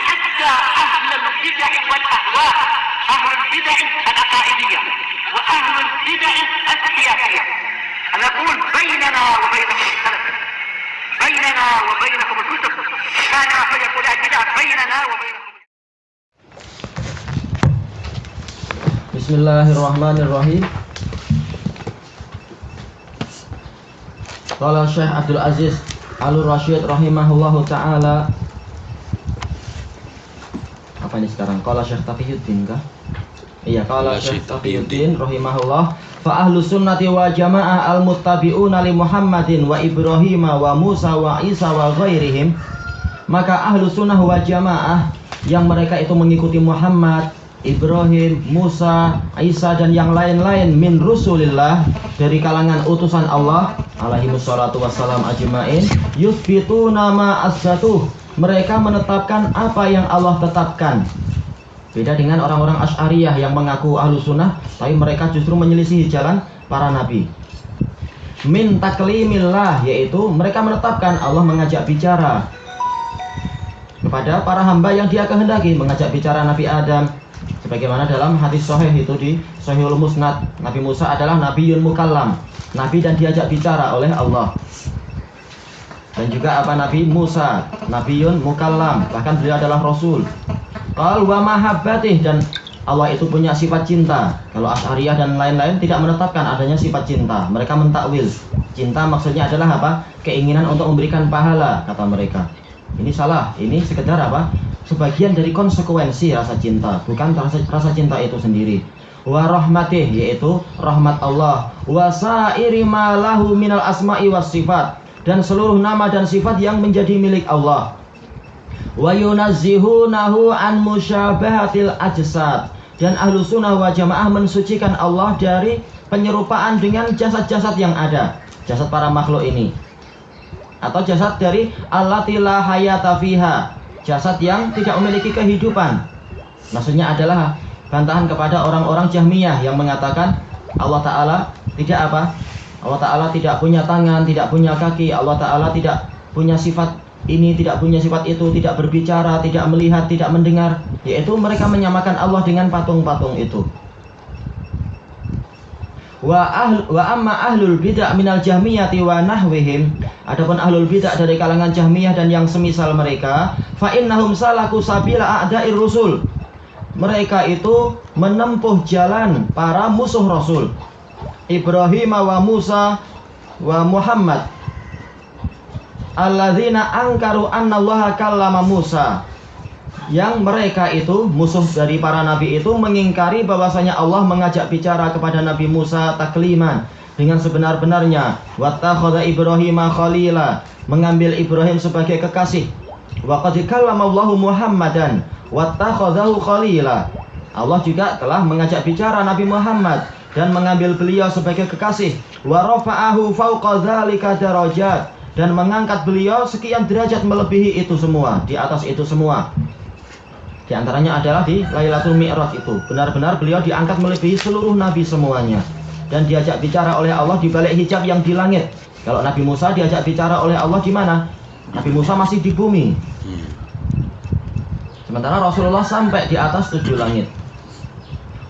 حتى أهل البدع والأهواء، أهل البدع العقائدية وأهل البدع السياسية. أنا أقول بيننا وبينكم السلف، بيننا وبينكم الكتب، كان فيقول البدع بيننا وبينكم. Bismillahirrahmanirrahim. Qala Syekh Abdul Aziz Al-Rasyid rahimahullahu taala. Apa ini sekarang? Qala Syekh Taqiyuddin kah? Iya, qala Syekh Taqiyuddin rahimahullah, fa ahlu sunnati wa jamaah al-muttabi'una li Muhammadin wa Ibrahim wa Musa wa Isa wa ghairihim. Maka ahlu sunnah wa jamaah yang mereka itu mengikuti Muhammad, Ibrahim, Musa, Isa dan yang lain-lain min rusulillah, dari kalangan utusan Allah alaihi wassalatu wassalam ajma'in, yuthbituna ma asbatuh, mereka menetapkan apa yang Allah tetapkan. Beda dengan orang-orang Asy'ariyah yang mengaku ahlu sunnah tapi mereka justru menyelisihi jalan para nabi. Min taklimillah, yaitu mereka menetapkan Allah mengajak bicara kepada para hamba yang dia kehendaki, mengajak bicara Nabi Adam, sebagaimana dalam hadis sahih itu di Sahihul Musnad, Nabi Musa adalah Nabiyun Mukallam, Nabi dan diajak bicara oleh Allah. Dan juga apa Nabi Musa, Nabiyun Mukallam, bahkan beliau adalah Rasul. Qal wa mahabbatih, dan Allah itu punya sifat cinta. Kalau Asy'ariyah dan lain-lain tidak menetapkan adanya sifat cinta, mereka mentakwil. Cinta maksudnya adalah apa? Keinginan untuk memberikan pahala, kata mereka. Ini salah, ini sekedar apa? Sebagian dari konsekuensi rasa cinta, bukan rasa cinta itu sendiri. Wa rahmatih, yaitu rahmat Allah. Wa sa'iri ma lahu minal asma'i was sifat, dan seluruh nama dan sifat yang menjadi milik Allah. Wa yunazzihunahu an musyabahatil ajsad, dan ahlu sunnah wa jamaah mensucikan Allah dari penyerupaan dengan jasad-jasad yang ada, jasad para makhluk ini, atau jasad dari allati la hayata fiha, jasad yang tidak memiliki kehidupan. Maksudnya adalah bantahan kepada orang-orang Jahmiyah yang mengatakan Allah Ta'ala tidak apa? Allah Ta'ala tidak punya tangan, tidak punya kaki, Allah Ta'ala tidak punya sifat ini, tidak punya sifat itu, tidak berbicara, tidak melihat, tidak mendengar. Yaitu mereka menyamakan Allah dengan patung-patung itu. Wa amma ahlul bid'ah minal jahmiyati wa nahwihim, adapun ahlul bid'ah dari kalangan Jahmiyah dan yang semisal mereka, fa innahum salaku sabila a'da'ir rusul, mereka itu menempuh jalan para musuh Rasul, Ibrahim wa Musa wa Muhammad, alladzina angkaru annallaha kallama Musa, yang mereka itu musuh dari para nabi itu mengingkari bahwasanya Allah mengajak bicara kepada Nabi Musa takliman dengan sebenar-benarnya. Wattakhadha Ibrahima khalila, mengambil Ibrahim sebagai kekasih. Wa qad kallamallahu Muhammadan wattakhadhahu khalila, Allah juga telah mengajak bicara Nabi Muhammad dan mengambil beliau sebagai kekasih. Wa rafa'ahu fawqa dzalika darajat, dan mengangkat beliau sekian derajat melebihi itu semua, di atas itu semua. Di antaranya adalah di Lailatul Mi'raj itu, benar-benar beliau diangkat melebihi seluruh nabi semuanya, dan diajak bicara oleh Allah di balik hijab yang di langit. Kalau Nabi Musa diajak bicara oleh Allah di mana? Nabi Musa masih di bumi, sementara Rasulullah sampai di atas 7 langit.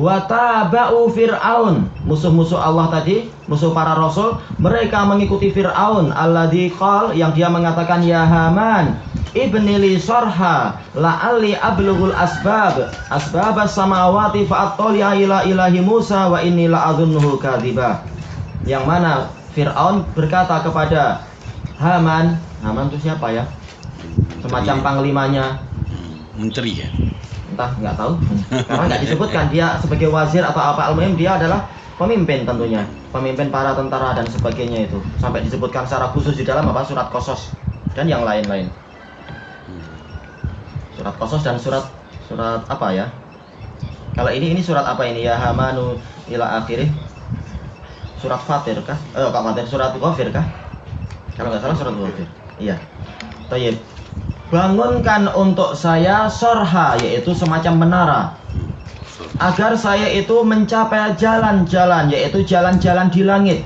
Wa taba'u Fir'aun, musuh-musuh Allah tadi, musuh para rasul, mereka mengikuti Fir'aun alladzi qal, yang dia mengatakan ya Haman ibnili sarha la'alli ablughul asbabas samawati fa'attali'a ila ilahi Musa wa inni la'adhunnuhu kadziba. Yang mana Fir'aun berkata kepada Haman, Haman itu siapa ya? Semacam panglimanya, menteri ya? Entah, nggak tahu. Karena nggak disebutkan dia sebagai wazir atau apa. Al-muhim dia adalah pemimpin, tentunya pemimpin para tentara dan sebagainya itu. Sampai disebutkan secara khusus di dalam apa? Surat Qasas dan yang lain-lain. Surat Qasas dan surat apa ya? Kalau ini surat apa ini? Ya Hamanu ila akhirih. Surat Fatir kah? Pak Fatir, surat Ghafir kah? Kalau nggak salah surat Ghafir. Iya. Tayyib. Bangunkan untuk saya sorha, yaitu semacam menara, agar saya itu mencapai jalan-jalan, yaitu jalan-jalan di langit.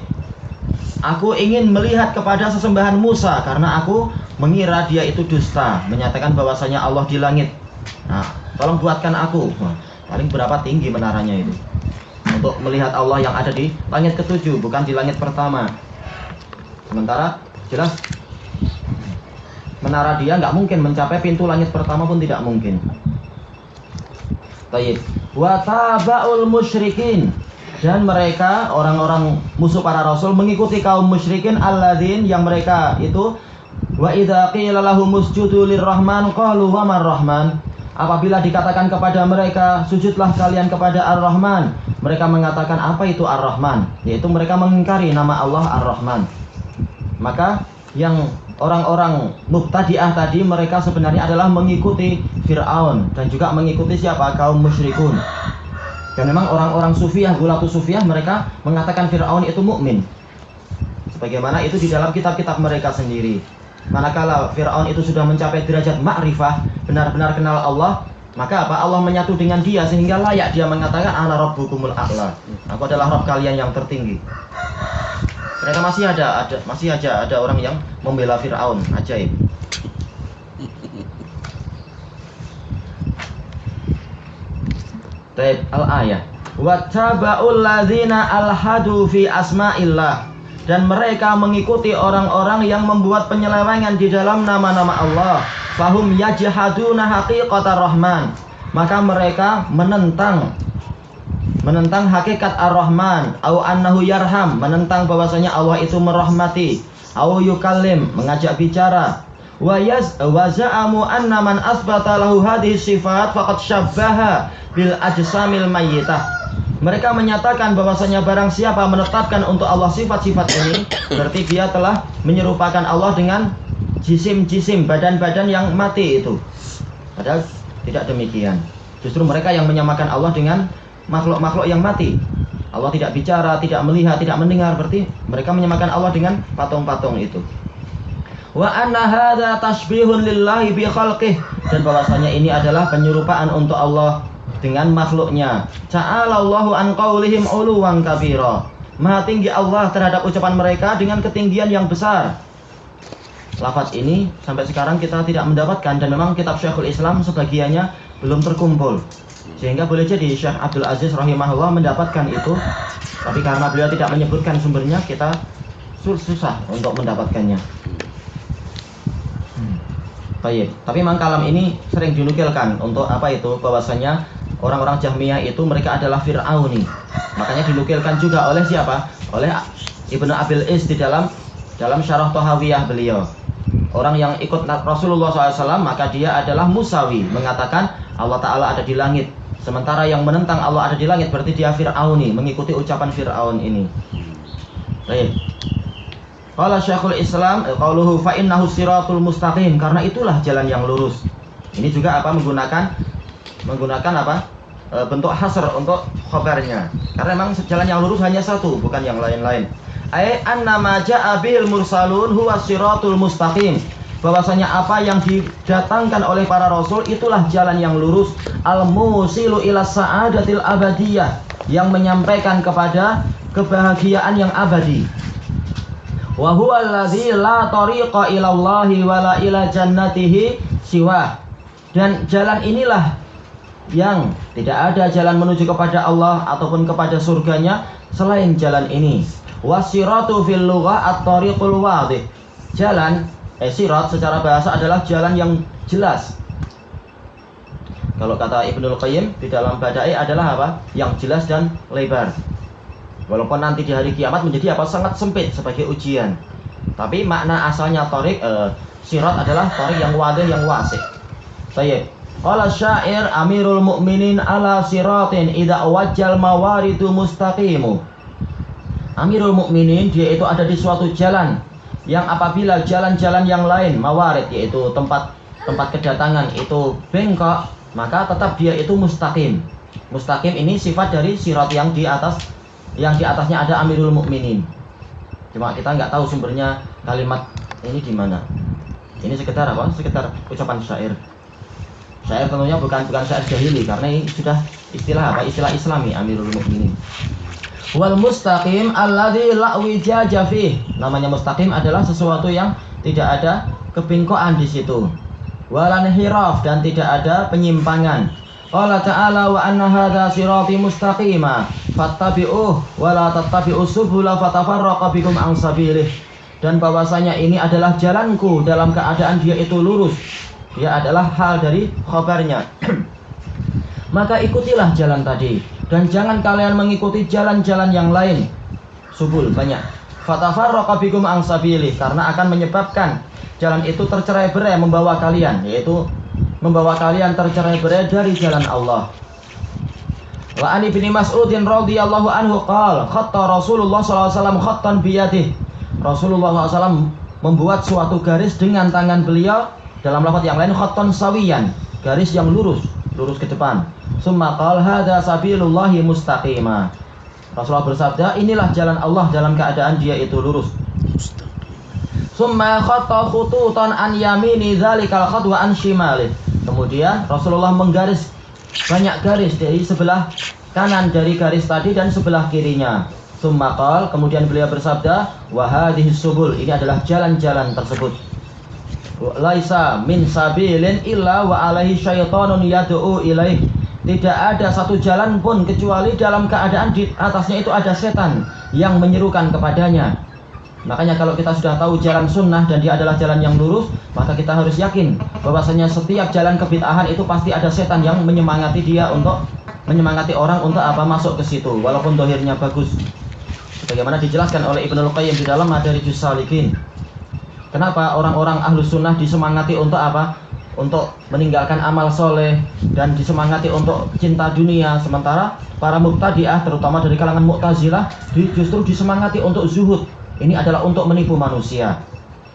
Aku ingin melihat kepada sesembahan Musa karena aku mengira dia itu dusta, menyatakan bahwasanya Allah di langit. Nah, tolong buatkan aku. Wah, paling berapa tinggi menaranya itu? Untuk melihat Allah yang ada di langit ketujuh, bukan di langit pertama. Sementara jelas menara dia nggak mungkin mencapai pintu langit pertama pun tidak mungkin. Baik. Wa tabaul musyrikin, dan mereka orang-orang musuh para rasul mengikuti kaum musyrikin alladzin yang mereka itu wa idza qila lahum usjudu lirrahman qalu wa marrahman. Apabila dikatakan kepada mereka sujudlah kalian kepada Ar-Rahman, mereka mengatakan apa itu Ar-Rahman, yaitu mereka mengingkari nama Allah Ar-Rahman. Maka yang orang-orang mubtadi'ah tadi mereka sebenarnya adalah mengikuti Fir'aun dan juga mengikuti siapa? Kaum musyrikun. Dan memang orang-orang sufiyah, gulatu sufiyah, mereka mengatakan Fir'aun itu mukmin. Sebagaimana itu di dalam kitab-kitab mereka sendiri. Manakala Fir'aun itu sudah mencapai derajat ma'rifah, benar-benar kenal Allah, maka apa? Allah menyatu dengan dia sehingga layak dia mengatakan ana rabbukumul a'la. Aku adalah Rabb kalian yang tertinggi. Ternyata masih ada orang yang membela Fir'aun. Ajaib. Taib al-ayah. Wattaba'ul ladzina alhadu fi asma'illah, dan mereka mengikuti orang-orang yang membuat penyelewengan di dalam nama-nama Allah. Fahum yajhaduna haqiqatar rahman, maka mereka menentang hakikat ar-Rahman, au annahu yarham, menentang bahwasanya Allah itu merahmati, au yukallim, mengajak bicara, wa za'amu anna man asbata lahu hadhihi sifat faqad syabbaha bil ajsamil mayyitah. Mereka menyatakan bahwasanya barang siapa menetapkan untuk Allah sifat-sifat ini, berarti dia telah menyerupakan Allah dengan jisim-jisim, badan-badan yang mati itu. Padahal tidak demikian. Justru mereka yang menyamakan Allah dengan makhluk-makhluk yang mati. Allah tidak bicara, tidak melihat, tidak mendengar, berarti mereka menyamakan Allah dengan patung-patung itu. Wa anna hadza tashbihun lillahi bi khalqih, dan bahwasanya ini adalah penyerupaan untuk Allah dengan makhluknya. Ta'alallahu an qaulihim uluwan kabira. Maha tinggi Allah terhadap ucapan mereka dengan ketinggian yang besar. Lafaz ini sampai sekarang kita tidak mendapatkan, dan memang kitab Syekhul Islam sebagiannya belum terkumpul. Sehingga boleh jadi Syekh Abdul Aziz rahimahullah mendapatkan itu, tapi karena beliau tidak menyebutkan sumbernya, kita susah untuk mendapatkannya. Baik, tapi memang kalam ini sering dinukilkan untuk apa itu, bahwasanya orang-orang Jahmiyah itu mereka adalah Fir'auni. Makanya dinukilkan juga oleh siapa? Oleh Ibnu Abil Is di dalam Syarah Thahawiyah beliau. Orang yang ikut Rasulullah SAW maka dia adalah Musawi, mengatakan Allah Ta'ala ada di langit. Sementara yang menentang Allah ada di langit berarti dia Fir'auni, mengikuti ucapan Fir'aun ini. Baik. Qala Syekhul Islam qauluhu fa innahu siratul mustaqim, karena itulah jalan yang lurus. Ini juga apa? Menggunakan apa? Bentuk hasr untuk khabarnya. Karena memang jalan yang lurus hanya satu, bukan yang lain-lain. Ai annama ja'a bil mursalun huwa siratul mustaqim, bahwasanya apa yang didatangkan oleh para rasul itulah jalan yang lurus, al musilu ila sa'adatil abadiyah, yang menyampaikan kepada kebahagiaan yang abadi. Wa huwa allazi la tariqa ila Allahi wala ila jannatihi siwa, dan jalan inilah yang tidak ada jalan menuju kepada Allah ataupun kepada surganya selain jalan ini. Wasiratu fil lughah at-tariqul wadih. Jalan sirat secara bahasa adalah jalan yang jelas. Kalau kata Ibnul Qayyim di dalam Badai adalah apa? Yang jelas dan lebar. Walaupun nanti di hari kiamat menjadi apa? Sangat sempit sebagai ujian. Tapi makna asalnya tariq sirat adalah tariq yang wadih, yang wasih. Baik. Qala syair Amirul Mukminin ala siratin idza wajjal mawaridu mustaqimu. Amirul Mukminin dia itu ada di suatu jalan yang apabila jalan-jalan yang lain mawarid, yaitu tempat kedatangan itu bengkok, maka tetap dia itu mustaqim. Mustaqim ini sifat dari sirat yang di atasnya ada Amirul Mukminin. Cuma kita nggak tahu sumbernya kalimat ini di mana. Ini sekedar apa? Sekedar ucapan syair. Syair tentunya bukan syair jahili, karena ini sudah istilah apa? Istilah Islami Amirul Mukminin. Wal mustaqim alladzi la wijaja fih. Namanya mustaqim adalah sesuatu yang tidak ada kebengkokan di situ. Walan hiraf, dan tidak ada penyimpangan. Qala ta'ala wa anna hadza sirati mustaqima fattabi'uh wa la tattabi'us subula fatafarraqa bikum an sabilih. Dan bahwasanya ini adalah jalanku dalam keadaan dia itu lurus. Dia adalah hal dari khabarnya. Maka ikutilah jalan tadi, dan jangan kalian mengikuti jalan-jalan yang lain. Subul banyak. Fatafarraqa bikum an sabilih, karena akan menyebabkan jalan itu tercerai-berai membawa kalian, yaitu membawa kalian tercerai-berai dari jalan Allah. Wa ani bin Mas'udin radhiyallahu anhu qala khatta Rasulullah sallallahu alaihi wasallam khattan biyadihi. Rasulullah SAW membuat suatu garis dengan tangan beliau, dalam lafaz yang lain khattan sawiyan, garis yang lurus ke depan. Summa qala hadza sabilullahi mustaqima. Rasulullah bersabda, inilah jalan Allah dalam keadaan dia itu lurus. Summa khatta khututan an yamini dzalikal khat wa an shimali. Kemudian Rasulullah menggaris banyak garis dari sebelah kanan dari garis tadi dan sebelah kirinya. Summa qala, kemudian beliau bersabda, wa hadhihi subul, ini adalah jalan-jalan tersebut. Laisa min sabilin illa wa alaihi syaitanun yad'u ilaih. Tidak ada satu jalan pun kecuali dalam keadaan di atasnya itu ada setan yang menyerukan kepadanya. Makanya kalau kita sudah tahu jalan sunnah dan dia adalah jalan yang lurus, maka kita harus yakin bahwasanya setiap jalan kebid'ahan itu pasti ada setan yang menyemangati orang untuk masuk ke situ, walaupun dohirnya bagus. Sebagaimana dijelaskan oleh Ibnul Qayyim di dalam Madarijus Salikin. Kenapa orang-orang ahlus sunnah disemangati untuk untuk meninggalkan amal soleh dan disemangati untuk cinta dunia, sementara para mubtadi'ah terutama dari kalangan Mu'tazilah justru disemangati untuk zuhud. Ini adalah untuk menipu manusia.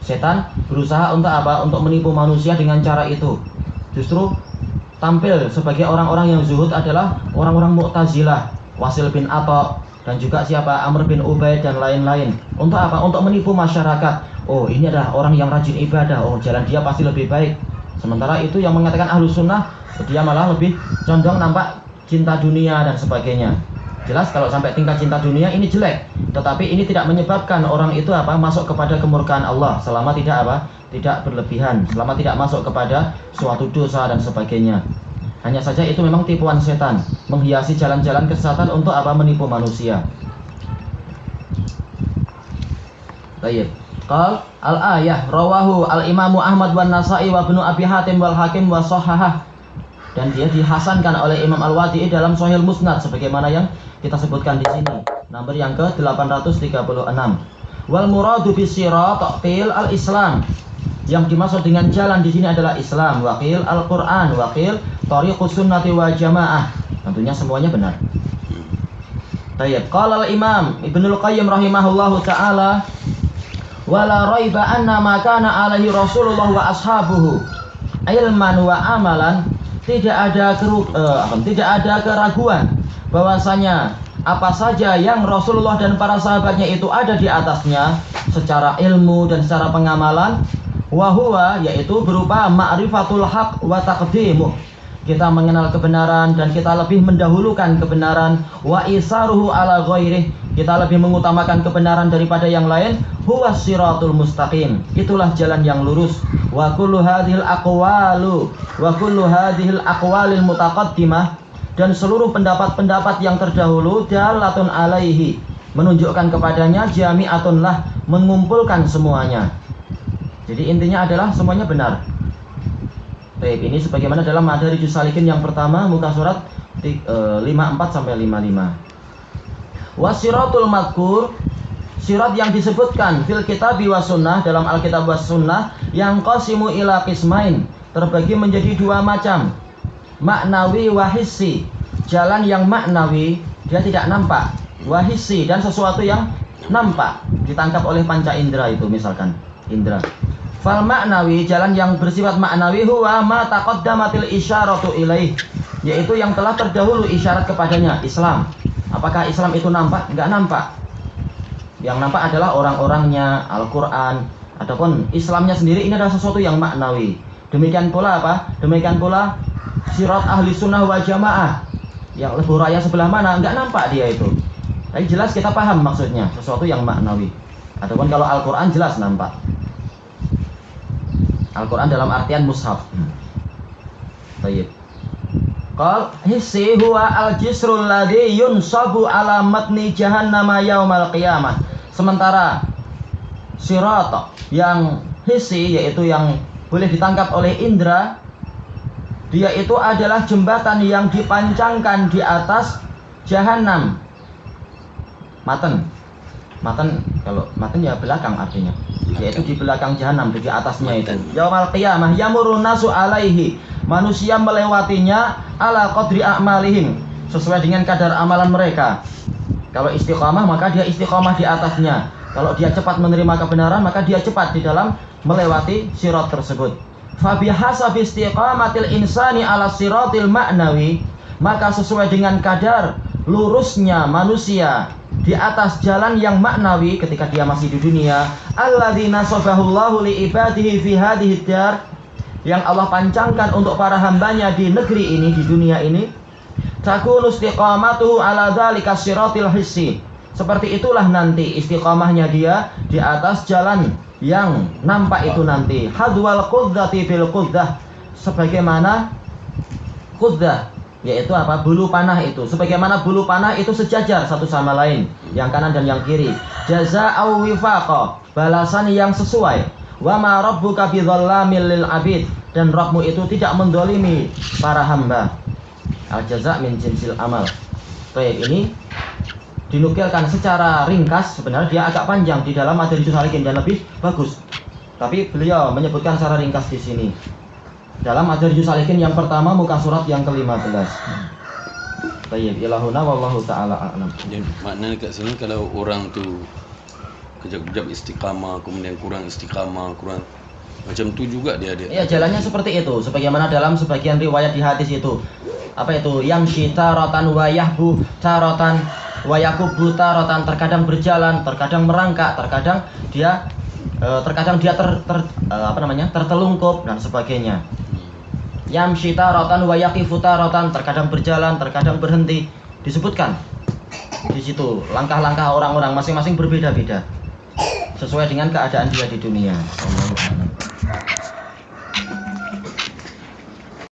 Setan berusaha untuk untuk menipu manusia dengan cara itu. Justru tampil sebagai orang-orang yang zuhud adalah orang-orang Mu'tazilah, Wasil bin Atha, dan juga Amr bin Ubaid dan lain-lain. Untuk untuk menipu masyarakat. Oh, ini adalah orang yang rajin ibadah, oh jalan dia pasti lebih baik. Sementara itu yang mengatakan ahlus sunnah, dia malah lebih condong nampak cinta dunia dan sebagainya. Jelas kalau sampai tingkat cinta dunia ini jelek, tetapi ini tidak menyebabkan orang itu masuk kepada kemurkaan Allah selama tidak berlebihan, selama tidak masuk kepada suatu dosa dan sebagainya. Hanya saja itu memang tipuan setan, menghiasi jalan-jalan kesesatan untuk menipu manusia. Baik. Qal al-ayah rawahu al-Imamu Ahmad wan Nasa'i wa Ibnu Abi Hatim wal Hakim wa shahhahah. Dan dia dihasankan oleh Imam Al-Wadi'i dalam Sahih Musnad sebagaimana yang kita sebutkan di sini. Nomor yang ke-836. Wal muradu bisirat taqil al-Islam. Yang dimaksud dengan jalan di sini adalah Islam, waqil Al-Qur'an, waqil thariqus sunnati wal jamaah. Tentunya semuanya benar. Baik, qala al-Imam Ibnul Qayyim rahimahullahu taala, wala raiba anna ma kana alaihi Rasulullah wa ashabuhu ilman wa amalan. Tidak ada keraguan bahwasanya apa saja yang Rasulullah dan para sahabatnya itu ada di atasnya secara ilmu dan secara pengamalan, wa huwa, yaitu berupa ma'rifatul haq wa taqdimuh. Kita mengenal kebenaran dan kita lebih mendahulukan kebenaran, wa isaruhu ala ghairih, kita lebih mengutamakan kebenaran daripada yang lain, huwa siratul mustaqim, itulah jalan yang lurus. Wa kullu hadhil aqwalil mutaqaddimah, dan seluruh pendapat-pendapat yang terdahulu dalatun alaihi, menunjukkan kepadanya, jami'atun lah, mengumpulkan semuanya. Jadi intinya adalah semuanya benar. Baik, ini sebagaimana dalam Madarijus Salikin yang pertama, muka surat 54 sampai 55. Wasiratul madkur, sirat yang disebutkan fil kitab wa sunnah, dalam Alkitab wa sunnah, yang qasimu ila qismain, terbagi menjadi dua macam. Maknawi wa hissi, jalan yang maknawi, dia tidak nampak. Wa hissi, dan sesuatu yang nampak, ditangkap oleh panca indera itu, misalkan indera. Fal maknawi, jalan yang bersifat maknawi, huwa ma taqaddamatil isyaratu ilaih, yaitu yang telah terdahulu isyarat kepadanya, Islam. Apakah Islam itu nampak? Enggak nampak. Yang nampak adalah orang-orangnya, Al-Quran, ataupun Islamnya sendiri. Ini adalah sesuatu yang maknawi. Demikian pula Demikian pula sirat ahli sunnah wal jamaah, yang lebuh raya sebelah mana, enggak nampak dia itu. Tapi jelas kita paham maksudnya, sesuatu yang maknawi. Adapun kalau Al-Quran jelas nampak. Al-Quran dalam artian mushaf. Baik. Qal hissi huwa al-jisrul ladzi yunsabu ala matni jahannama yaumal qiyamah. Sementara sirat yang hissi, yaitu yang boleh ditangkap oleh indra, dia itu adalah jembatan yang dipancangkan di atas jahanam. Maten kalau maten ya belakang artinya, yaitu di belakang jahanam, di atasnya itu. Yaumal qiyamah yamurun nasu alaihi, manusia melewatinya ala qadri a'malihim, sesuai dengan kadar amalan mereka. Kalau istiqamah maka dia istiqamah di atasnya. Kalau dia cepat menerima kebenaran maka dia cepat di dalam melewati sirat tersebut. Fa bihasabi istiqamatil insani ala siratil ma'nawi, maka sesuai dengan kadar lurusnya manusia di atas jalan yang maknawi ketika dia masih di dunia, alladzina sabahullahu li ibadihi fi hadhihi dar, yang Allah pancangkan untuk para hambanya di negeri ini, di dunia ini, takunu istiqamatuhu ala dzalika siratil hissi, seperti itulah nanti istiqamahnya dia di atas jalan yang nampak itu nanti, hadwal qudzati fil quddah, sebagaimana quddah yaitu apa? Bulu panah itu. Sebagaimana bulu panah itu sejajar satu sama lain, yang kanan dan yang kiri. Jazaa'u wifaqa, balasan yang sesuai. Wa ma rabbuka bidzalamil lil abid, dan Rabbmu itu tidak mendolimi para hamba. Al jaza' min jinsil amal. Baik, ini dinukilkan secara ringkas, sebenarnya dia agak panjang di dalam Madarijus Salikin dan lebih bagus. Tapi beliau menyebutkan secara ringkas di sini. Dalam Madarijus Salikin yang pertama muka surat yang ke-15. Baik, ilahuna wallahu taala a'lam. Jadi maknanya kat sini kalau orang tu kejap-kejap istiqamah, kemudian kurang istiqamah, kurang macam tu juga dia. Iya, jalannya seperti itu. Sebagaimana dalam sebagian riwayat di hadis itu. Apa itu? Yamshi taratan wa yahbu taratan wa yakubu taratan, terkadang berjalan, terkadang merangkak, terkadang dia tertelungkup dan sebagainya. Yamshi taratan wa yaqifu taratan, terkadang berjalan, terkadang berhenti. Disebutkan di situ langkah-langkah orang-orang masing-masing berbeda-beda sesuai dengan keadaan dia di dunia.